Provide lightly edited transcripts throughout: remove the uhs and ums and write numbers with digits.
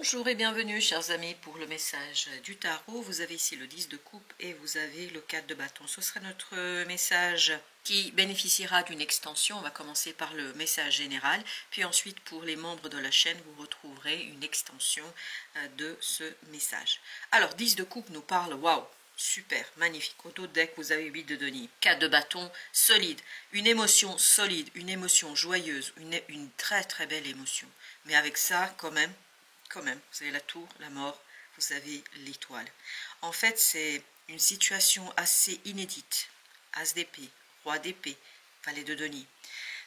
Bonjour et bienvenue chers amis pour le message du tarot. Vous avez ici le 10 de coupe et vous avez le 4 de bâton. Ce sera notre message qui bénéficiera d'une extension. On va commencer par le message général. Puis ensuite pour les membres de la chaîne, vous retrouverez une extension de ce message. Alors 10 de coupe nous parle, waouh, super, magnifique. Au dos de deck, vous avez 8 de denier. 4 de bâton, solide. Une émotion solide, une émotion joyeuse, une très très belle émotion. Mais avec ça, quand même, vous avez la tour, la mort, vous avez l'étoile. En fait, c'est une situation assez inédite. As d'épée, roi d'épée, valet de denier.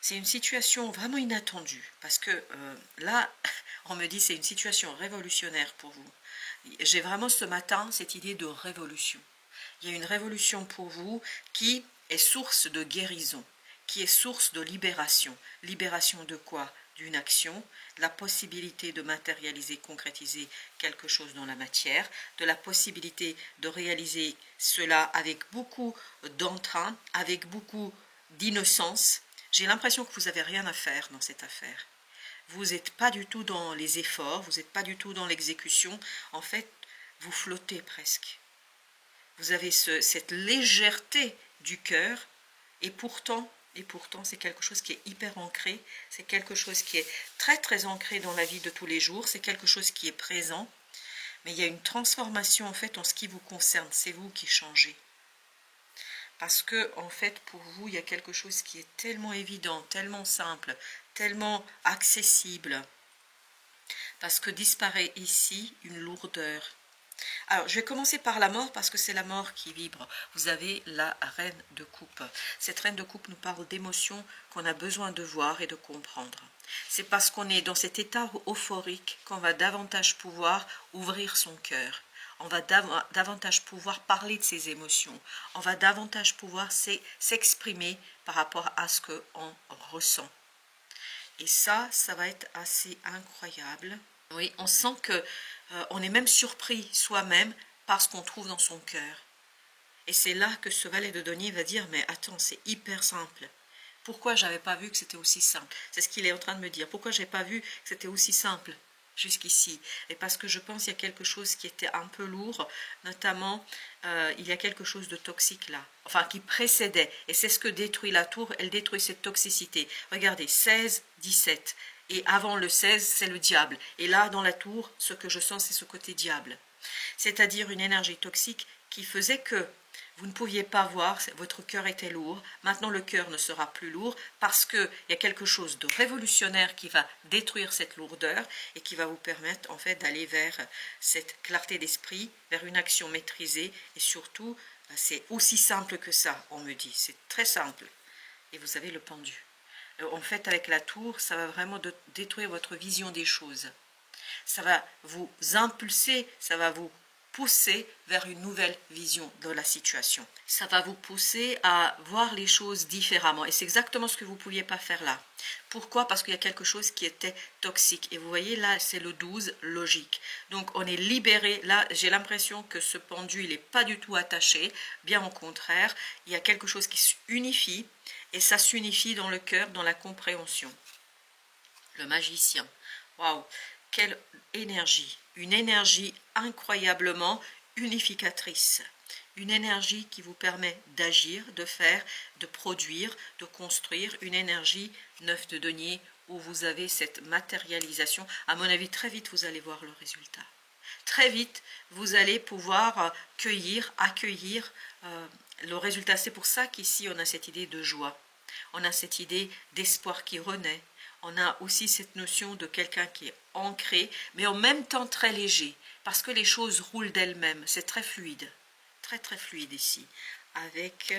C'est une situation vraiment inattendue, parce que là, on me dit c'est une situation révolutionnaire pour vous. J'ai vraiment ce matin cette idée de révolution. Il y a une révolution pour vous qui est source de guérison, qui est source de libération. Libération de quoi? D'une action, la possibilité de matérialiser, concrétiser quelque chose dans la matière, de la possibilité de réaliser cela avec beaucoup d'entrain, avec beaucoup d'innocence. J'ai l'impression que vous n'avez rien à faire dans cette affaire. Vous n'êtes pas du tout dans les efforts, vous n'êtes pas du tout dans l'exécution. En fait, vous flottez presque. Vous avez cette légèreté du cœur et pourtant, c'est quelque chose qui est hyper ancré, c'est quelque chose qui est très très ancré dans la vie de tous les jours, c'est quelque chose qui est présent, mais il y a une transformation en fait en ce qui vous concerne, c'est vous qui changez. Parce que en fait pour vous, il y a quelque chose qui est tellement évident, tellement simple, tellement accessible, parce que disparaît ici une lourdeur. Alors, je vais commencer par la mort parce que c'est la mort qui vibre. Vous avez la reine de coupe. Cette reine de coupe nous parle d'émotions qu'on a besoin de voir et de comprendre. C'est parce qu'on est dans cet état euphorique qu'on va davantage pouvoir ouvrir son cœur. On va davantage pouvoir parler de ses émotions. On va davantage pouvoir s'exprimer par rapport à ce qu'on ressent. Et ça va être assez incroyable. Oui, on sent que on est même surpris soi-même par ce qu'on trouve dans son cœur. Et c'est là que ce valet de denier va dire, mais attends, c'est hyper simple. Pourquoi j'avais pas vu que c'était aussi simple? C'est ce qu'il est en train de me dire. Pourquoi j'ai pas vu que c'était aussi simple jusqu'ici? Et parce que je pense qu'il y a quelque chose qui était un peu lourd, notamment il y a quelque chose de toxique là, enfin qui précédait. Et c'est ce que détruit la tour, elle détruit cette toxicité. Regardez, 16, 17. Et avant le 16, c'est le diable. Et là, dans la tour, ce que je sens, c'est ce côté diable. C'est-à-dire une énergie toxique qui faisait que vous ne pouviez pas voir, votre cœur était lourd. Maintenant, le cœur ne sera plus lourd parce qu'il y a quelque chose de révolutionnaire qui va détruire cette lourdeur et qui va vous permettre en fait d'aller vers cette clarté d'esprit, vers une action maîtrisée. Et surtout, c'est aussi simple que ça, on me dit. C'est très simple. Et vous avez le pendu. En fait, avec la tour, ça va vraiment détruire votre vision des choses. Ça va vous impulser, ça va vous pousser vers une nouvelle vision de la situation. Ça va vous pousser à voir les choses différemment. Et c'est exactement ce que vous ne pouviez pas faire là. Pourquoi? Parce qu'il y a quelque chose qui était toxique. Et vous voyez, là, c'est le 12, logique. Donc, on est libéré. Là, j'ai l'impression que ce pendu, il n'est pas du tout attaché. Bien au contraire, il y a quelque chose qui s'unifie. Et ça s'unifie dans le cœur, dans la compréhension. Le magicien. Waouh! Quelle énergie! Une énergie incroyablement unificatrice. Une énergie qui vous permet d'agir, de faire, de produire, de construire. Une énergie 9 de denier où vous avez cette matérialisation. À mon avis, très vite, vous allez voir le résultat. Très vite, vous allez pouvoir accueillir le résultat. C'est pour ça qu'ici, on a cette idée de joie. On a cette idée d'espoir qui renaît. On a aussi cette notion de quelqu'un qui est ancré, mais en même temps très léger, parce que les choses roulent d'elles-mêmes. C'est très fluide, très très fluide ici. Avec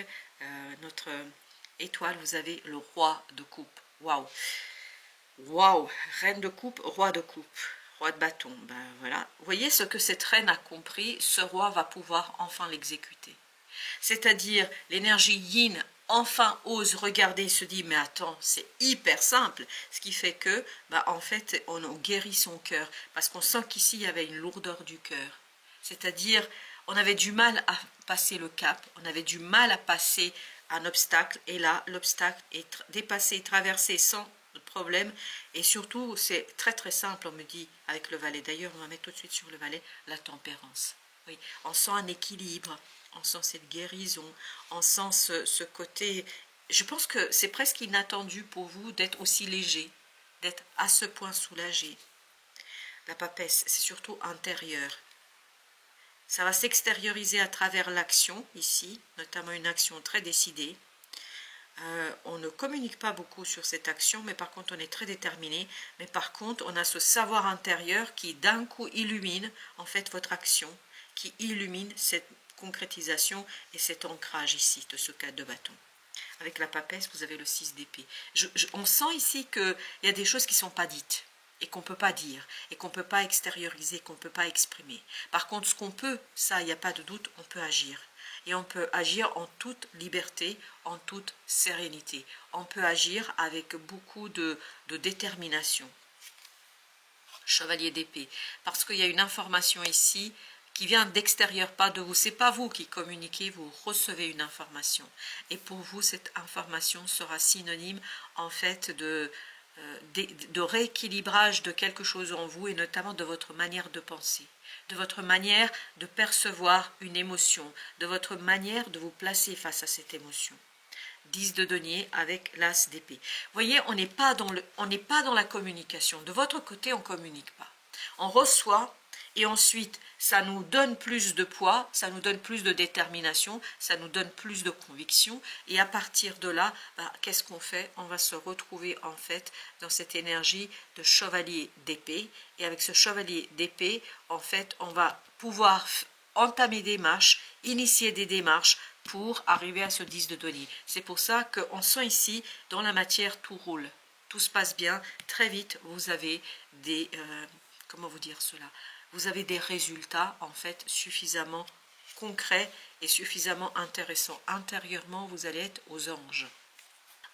notre étoile, vous avez le roi de coupe. Waouh! Waouh! Reine de coupe, roi de coupe. Roi de bâton, ben voilà. Vous voyez ce que cette reine a compris, ce roi va pouvoir enfin l'exécuter. C'est-à-dire l'énergie yin enfin ose regarder et se dit mais attends, c'est hyper simple. Ce qui fait que, en fait, on guérit son cœur parce qu'on sent qu'ici il y avait une lourdeur du cœur. C'est-à-dire, on avait du mal à passer le cap, on avait du mal à passer un obstacle et là, l'obstacle est dépassé, traversé sans de problème. Et surtout, c'est très très simple, on me dit, avec le valet. D'ailleurs, on va mettre tout de suite sur le valet la tempérance. Oui, on sent un équilibre, on sent cette guérison, on sent ce côté... Je pense que c'est presque inattendu pour vous d'être aussi léger, d'être à ce point soulagé. La papesse, c'est surtout intérieur. Ça va s'extérioriser à travers l'action, ici, notamment une action très décidée. On ne communique pas beaucoup sur cette action, mais par contre, on est très déterminé. Mais par contre, on a ce savoir intérieur qui, d'un coup, illumine, en fait, votre action, qui illumine cette concrétisation et cet ancrage ici, de ce 4 de bâton. Avec la papesse, vous avez le 6 d'épée. On sent ici qu'il y a des choses qui ne sont pas dites et qu'on ne peut pas dire et qu'on ne peut pas extérioriser, qu'on ne peut pas exprimer. Par contre, ce qu'on peut, ça, il n'y a pas de doute, on peut agir. Et on peut agir en toute liberté, en toute sérénité. On peut agir avec beaucoup de détermination. Chevalier d'épée. Parce qu'il y a une information ici qui vient d'extérieur, pas de vous. C'est pas vous qui communiquez, vous recevez une information. Et pour vous, cette information sera synonyme, en fait, de rééquilibrage de quelque chose en vous, et notamment de votre manière de penser, de votre manière de percevoir une émotion, de votre manière de vous placer face à cette émotion. 10 de denier avec l'as d'épée. Vous voyez, on n'est pas dans la communication. De votre côté, on ne communique pas. On reçoit et ensuite, ça nous donne plus de poids, ça nous donne plus de détermination, ça nous donne plus de conviction. Et à partir de là, qu'est-ce qu'on fait? On va se retrouver en fait dans cette énergie de chevalier d'épée. Et avec ce chevalier d'épée, en fait, on va pouvoir entamer des marches, initier des démarches pour arriver à ce 10 de denier. C'est pour ça qu'on sent ici, dans la matière, tout roule. Tout se passe bien. Très vite, vous avez des... comment vous dire cela? Vous avez des résultats, en fait, suffisamment concrets et suffisamment intéressants. Intérieurement, vous allez être aux anges.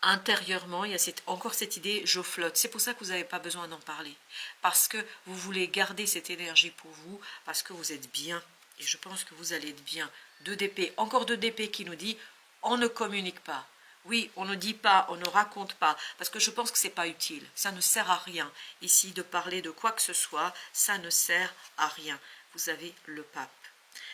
Intérieurement, il y a encore cette idée, je flotte. C'est pour ça que vous n'avez pas besoin d'en parler. Parce que vous voulez garder cette énergie pour vous, parce que vous êtes bien. Et je pense que vous allez être bien. 2 d'épée, encore 2 d'épée qui nous dit, on ne communique pas. Oui, on ne dit pas, on ne raconte pas, parce que je pense que ce n'est pas utile. Ça ne sert à rien. Ici, de parler de quoi que ce soit, ça ne sert à rien. Vous avez le pape.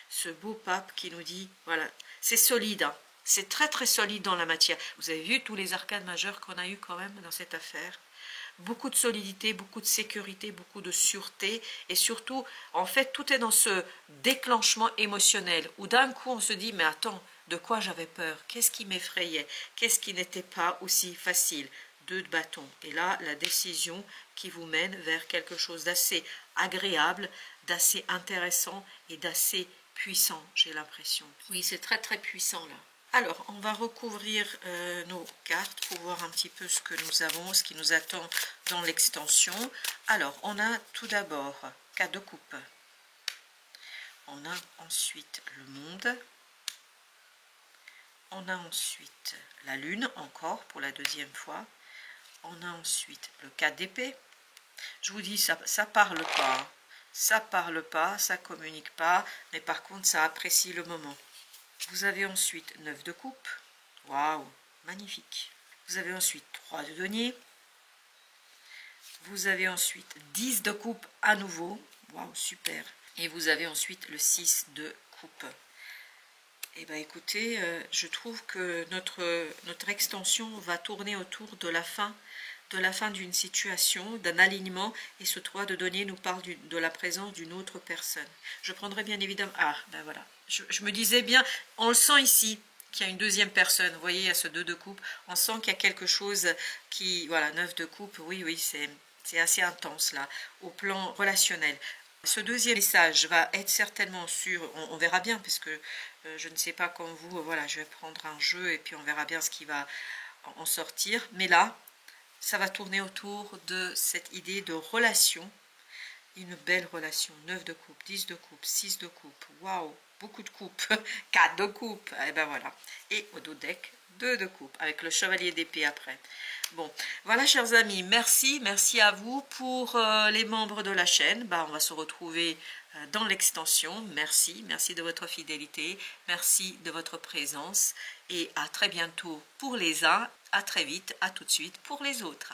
Ce beau pape qui nous dit, voilà, c'est solide, hein. C'est très très solide dans la matière. Vous avez vu tous les arcades majeurs qu'on a eu quand même dans cette affaire. Beaucoup de solidité, beaucoup de sécurité, beaucoup de sûreté. Et surtout, en fait, tout est dans ce déclenchement émotionnel où d'un coup on se dit, mais attends, de quoi j'avais peur? Qu'est-ce qui m'effrayait? Qu'est-ce qui n'était pas aussi facile? 2 de bâton. Et là, la décision qui vous mène vers quelque chose d'assez agréable, d'assez intéressant et d'assez puissant, j'ai l'impression. Oui, c'est très très puissant là. Alors, on va recouvrir nos cartes pour voir un petit peu ce que nous avons, ce qui nous attend dans l'extension. Alors, on a tout d'abord 4 de coupe. On a ensuite le monde. On a ensuite la lune, encore pour la 2e fois. On a ensuite le 4 d'épée. Je vous dis, ça parle pas. Ça parle pas, ça communique pas, mais par contre, ça apprécie le moment. Vous avez ensuite 9 de coupe. Waouh, magnifique. Vous avez ensuite 3 de denier. Vous avez ensuite 10 de coupe à nouveau. Waouh, super. Et vous avez ensuite le 6 de coupe. Eh bien, écoutez, je trouve que notre extension va tourner autour de la fin d'une situation, d'un alignement, et ce 3 de denier nous parle de la présence d'une autre personne. Je prendrai bien évidemment... Ah, ben voilà. Je me disais bien, on le sent ici, qu'il y a une 2e personne. Vous voyez, il y a ce 2 de coupe. On sent qu'il y a quelque chose qui... Voilà, 9 de coupe, oui, c'est assez intense là, au plan relationnel. Ce 2e message va être certainement sur... On verra bien, parce que je ne sais pas comme vous, voilà, je vais prendre un jeu et puis on verra bien ce qui va en sortir. Mais là, ça va tourner autour de cette idée de relation, une belle relation. 9 de coupe, 10 de coupe, 6 de coupe, waouh, beaucoup de coupe, 4 de coupe, et ben voilà. Et au dos deck, 2 de coupe, avec le chevalier d'épée après. Bon, voilà chers amis, merci à vous pour les membres de la chaîne. On va se retrouver dans l'extension. Merci de votre fidélité, merci de votre présence et à très bientôt pour les uns, à très vite, à tout de suite pour les autres.